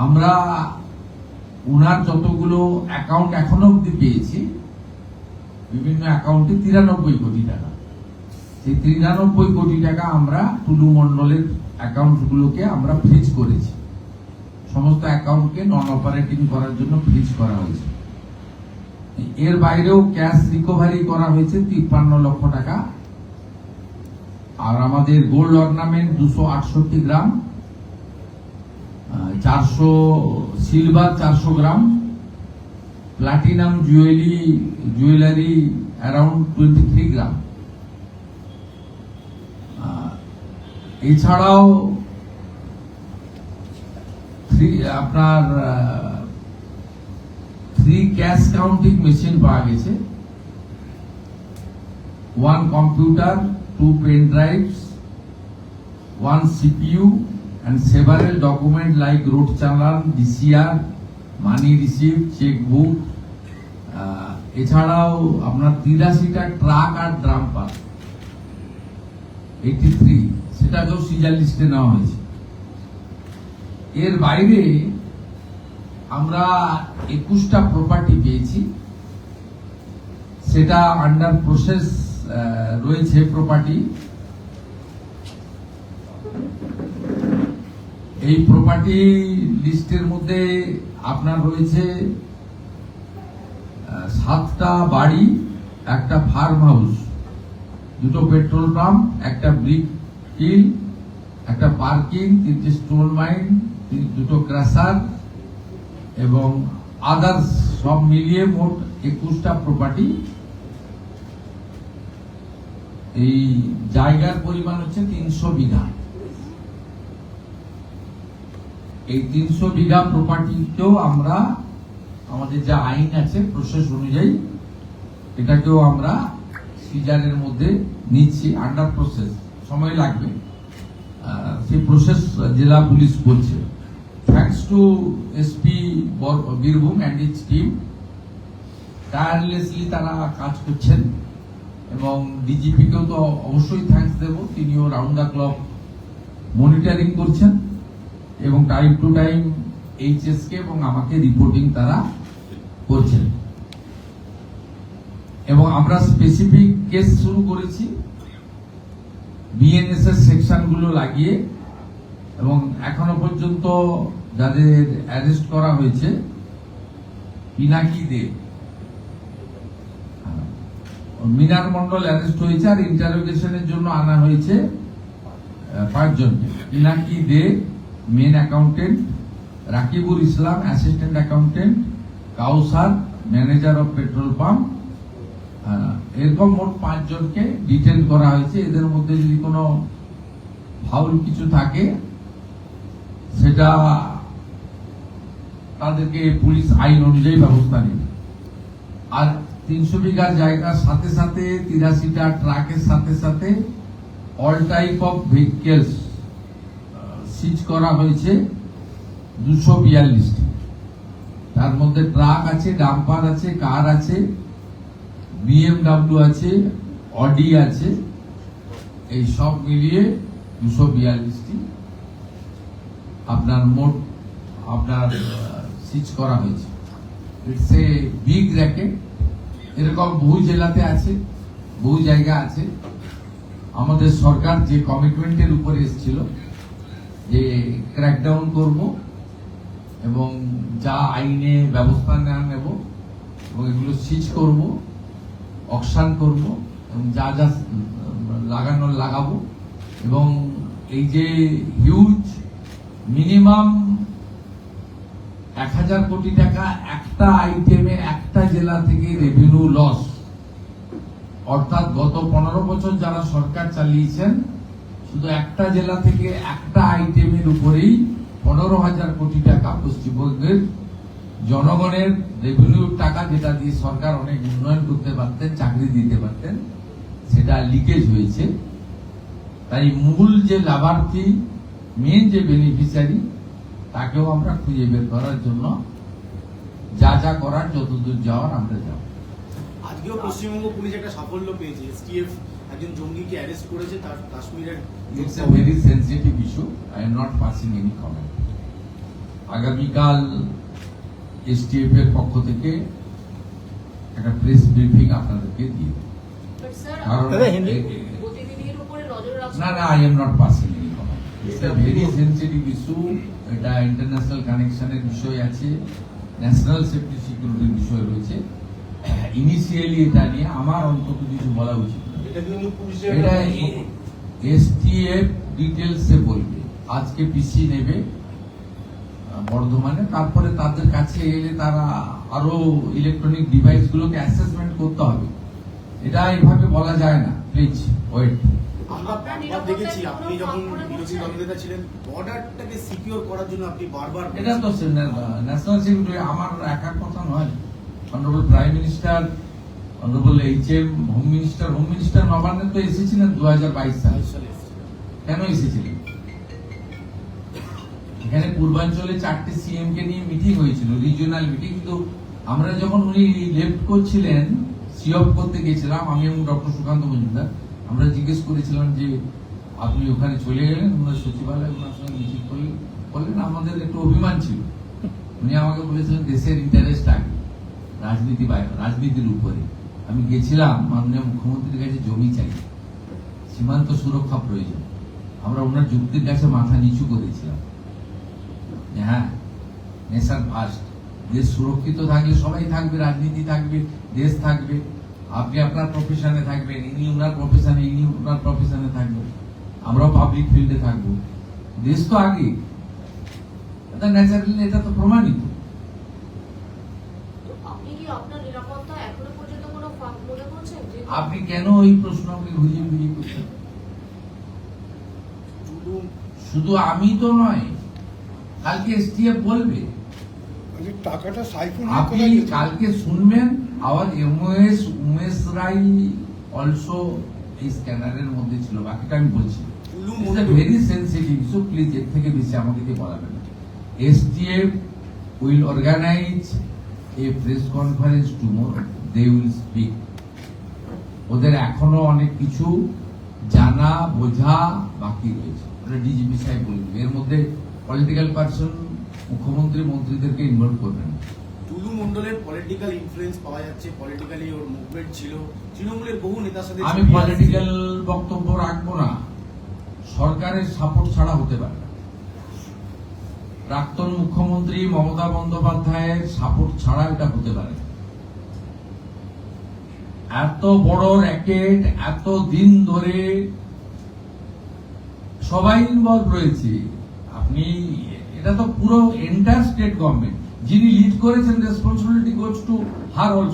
আমরা উনার যতগুলো অ্যাকাউন্ট এখনো অব্দি পেয়েছি, বিভিন্ন অ্যাকাউন্টে 93 কোটি টাকা। সেই 93 কোটি টাকা আমরা টুলু মন্ডলের অ্যাকাউন্টগুলোকে আমরা ফ্রিজ করেছি। সমস্ত অ্যাকাউন্টকে নন অপারেটিং করার জন্য ফ্রিজ করা হয়েছে। এর বাইরেও ক্যাশ রিকভারি করা হয়েছে 53 লক্ষ টাকা। আর আমাদের gold ornament 268 gram, 400 silver 400 gram, platinum jewellery around 23 gram. এছাড়াও আপনার 3 ক্যাশ কাউন্টিং মেশিন পাওয়া গেছে, 1 computer, 2 pen drives, 1 CPU and several documents like road challan, DCR, money received, checkbook। এছাড়াও আপনার 83টা ট্রাক আর ড্রাম্পার 83, সেটাকেও সিজার লিস্টে নেওয়া হয়েছে। এর বাইরে আমরা 21টা প্রপার্টি পেয়েছি, সেটা আন্ডার প্রসেস রয়েছে। প্রপার্টি, এই প্রপার্টি লিস্টের মধ্যে আপনার রয়েছে 7টা বাড়ি, একটা ফার্ম হাউস, 2টো পেট্রোল পাম্প, একটা ব্রিক কিল, একটা পার্কিং, 3টে স্টোন মাইন, 2টো ক্রাসার এবং আদার্স সব মিলিয়ে মোট 21টা প্রপার্টি। এই জায়গার পরিমাণ হচ্ছে 300 বিঘা। এই 300 বিঘা প্রপার্টিকেও আমরা আমাদের যা আইন আছে প্রসেস অনুযায়ী এটাকেও আমরা সিজারের মধ্যে নিচ্ছি, আন্ডার প্রসেস, সময় লাগবে। সেই প্রসেস জেলা পুলিশ করছে। Thanks to SP Birbhum and it's team, tirelessly তারা কাজ করছেন এবং ডিজিপিকেও তো অবশ্যই থ্যাঙ্কস দেব, তিনিও রাউন্ড দ্য ক্লক মনিটরিং করছেন এবং টাইম টু টাইম এইচএসকে এবং আমাকে রিপোর্টিং তারা করছেন। এবং আমরা স্পেসিফিক কেস শুরু করেছি বিএনএসএস সেকশনগুলো লাগিয়ে, এবং এখনো পর্যন্ত যাদের অ্যারেস্ট করা হয়েছে, পিনাকি দে, মিনার মন্ডল অ্যারেস্ট হয়েছে আর ইন্টারোগেশনের জন্য আনা হয়েছে 5 জনকে। Pinaki De main accountant, Rakibul Islam assistant accountant, Kausar manager of petrol pump, এরকম মোট 5 জনকে ডিটেন করা হয়েছে। এদের মধ্যে যদি কোনো ফাউল কিছু থাকে সেটা তাদেরকে পুলিশ আইন অনুযায়ী ব্যবস্থা নেবে। আর 300 বিঘার জায়গার সাথে সাথে 83টা ট্রাকের সাথে সাথে অল টাইপ অফ ভেহিকেলস সিজ করা হয়েছে 242টি। তার মধ্যে ট্রাক আছে, ডাম্পার আছে, কার আছে, BMW আছে, অডি আছে, এই সব মিলিয়ে 242টি আপনার মোট আপনার সিজ করা হয়েছে। It's a big racket. এরকম বহু জেলাতে আছে, বহু জায়গা আছে। আমাদের সরকার যে কমিটমেন্টের উপরে এসেছিল যে ক্র্যাকডাউন করব এবং যা আইনে ব্যবস্থা নেব এবং এগুলো সিজ করব, অকশন করব এবং যা যা লাগানোর লাগাবো। এবং এই যে হিউজ মিনিমাম 1000 কোটি টাকা একটা আইটেমে একটা জেলা থেকে রেভিনিউ লস, অর্থাৎ গত 15 বছর যারা সরকার চালিয়েছেন শুধু একটা জেলা থেকে একটা আইটেমের উপরেই 15,000 কোটি টাকা পশ্চিমবঙ্গের জনগণের রেভিনিউর টাকা, যেটা দিয়ে সরকার অনেক উন্নয়ন করতে পারতেন, চাকরি দিতে পারতেন, সেটা লিকেজ হয়েছে। তাই মূল যে লাভার্থী, মেন যে বেনিফিশিয়ারি, তাকেও আমরা খুঁজে বের করার জন্য যা যা করার, যতদূর যাওয়ার আমরা যাব। আজকেও পশ্চিমবঙ্গ পুলিশ একটা সাফল্য পেয়েছে, এসটিএফ একজন জঙ্গিকে অ্যারেস্ট করেছে, তার কাশ্মীরের। It's a very sensitive issue, I am not passing any comment. আগামীকাল এসটিএফ এর পক্ষ থেকে একটা প্রেস ব্রিফিং আপনাদেরকে দিয়ে দেব। But sir, কারণ গতিবিধির উপরে নজর রাখছেন। না I am not passing any comment. It's a very sensitive issue. এটা ইন্টারন্যাশনাল কানেকশনের বিষয় আছে, ন্যাশনাল সেফটি সিকিউরিটির বিষয় রয়েছে। ইনিশিয়ালি এটা নিয়ে আমার অন্তত কিছু বলা উচিত না। এটা এসটিএফ ডিটেলসে বলবে। আজকে পিসি নেবে বর্ধমানে, তারপরে তাদের কাছে এলে তারা আরো ইলেকট্রনিক ডিভাইস গুলোকে অ্যাসেসমেন্ট করতে হবে। এটা এইভাবে বলা যায় না, প্লিজ ওয়েট। আমরা বারবার দেখেছি আপনি যখন বিরোধী দলনেতা ছিলেন, বর্ডারটাকে সিকিউর করার জন্য আপনি বারবার এটা তো ন্যাশনাল সিকিউরিটি আমার একার কথা নয়। Honourable prime minister, honourable HM, home minister নবান্নে তো এসেছিলেন 2022 সালে। কেন এসেছিলেন? এখানে পূর্বাঞ্চলে 4টে সিএম কে নিয়ে মিটিং হয়েছিল, রিজিওনাল মিটিং। কিন্তু আমরা যখন উনি লেফট করছিলেন, সিঅফ করতে গেছিলাম আমি এবং ডক্টর সুকান্ত মজুমদার, আমরা জিজ্ঞেস করেছিলাম যে আপনি ওখানে চলে গেলেন, ওনার সচিবালয় ওনার সঙ্গে মিটিং করলেন। আমাদের একটু অভিমান ছিল। উনি আমাকে বলেছিলেন দেশের ইন্টারেস্ট আগে, রাজনীতির উপরে। আমি গেছিলাম মাননীয় মুখ্যমন্ত্রীর কাছে জমি চাই, সীমান্ত সুরক্ষা প্রয়োজন। আমরা ওনার যুক্তির কাছে মাথা নিচু করেছিলাম। হ্যাঁ, নেশার ফার্স্ট, দেশ সুরক্ষিত থাকলে সবাই থাকবে, রাজনীতি থাকবে, দেশ থাকবে। আপনি আপনার প্রফেশনে থাকবেন, ইনি ওনার প্রফেশনে, ইনি ওনার প্রফেশনে থাকবেন, আমরাও পাবলিক ফিল্ডে থাকবো। দেশ তো আগে, এটা ন্যাচারালি, এটা তো প্রমাণিত। তো আপনি কি আপনার নিরাপত্তা এখনো পর্যন্ত কোনো ফাঁক মনে করছেন? আপনি কেন ওই প্রশ্নকে ঘুরিয়ে ঘুরিয়ে করছেন? শুধু আমি তো নয়, কালকে এসটিএফ বলবে। টাকাটা সাইফুল আপনি কালকে শুনবেন, আওয়ার উমেশ রাই অলসো এই স্ক্যানারের মধ্যে ছিল। বাকিটা আমি বলছি, ভেরি সেন্সিটিভ ইস্যু, প্লিজ এর থেকে বেশি আমাকে দিয়ে বলাবেন না। STF will organise a press conference tomorrow, they will speak. ওদের এখনো অনেক কিছু জানা বোঝা বাকি রয়েছে, ওটা ডিজিপি সাহেব বলবে। এর মধ্যে পলিটিক্যাল পার্সন, মুখ্যমন্ত্রী, মন্ত্রীদেরকে ইনভলভ করবেন। টুলু মন্ডলের পলিটিক্যাল ইনফ্লুয়েন্স পাওয়া যাচ্ছে, পলিটিক্যালি ওর মুভমেন্ট ছিল, তৃণমূলের বহু নেতার সাথে। আমি পলিটিক্যাল বক্তব্য রাখবো না, সরকারের সাপোর্ট ছাড়া হতে পারে না। প্রাক্তন মুখ্যমন্ত্রী মমতা বন্দ্যোপাধ্যায়ের সাপোর্ট ছাড়া এটা হতে পারে না। এত বড় র্যাকেট, এত দিন ধরে সবাই ইনভলভ রয়েছে। আপনি এটা তো পুরো এন্টায়ার স্টেট গভর্নমেন্ট, যিনি লিড করেছেন, responsibility goes to her also.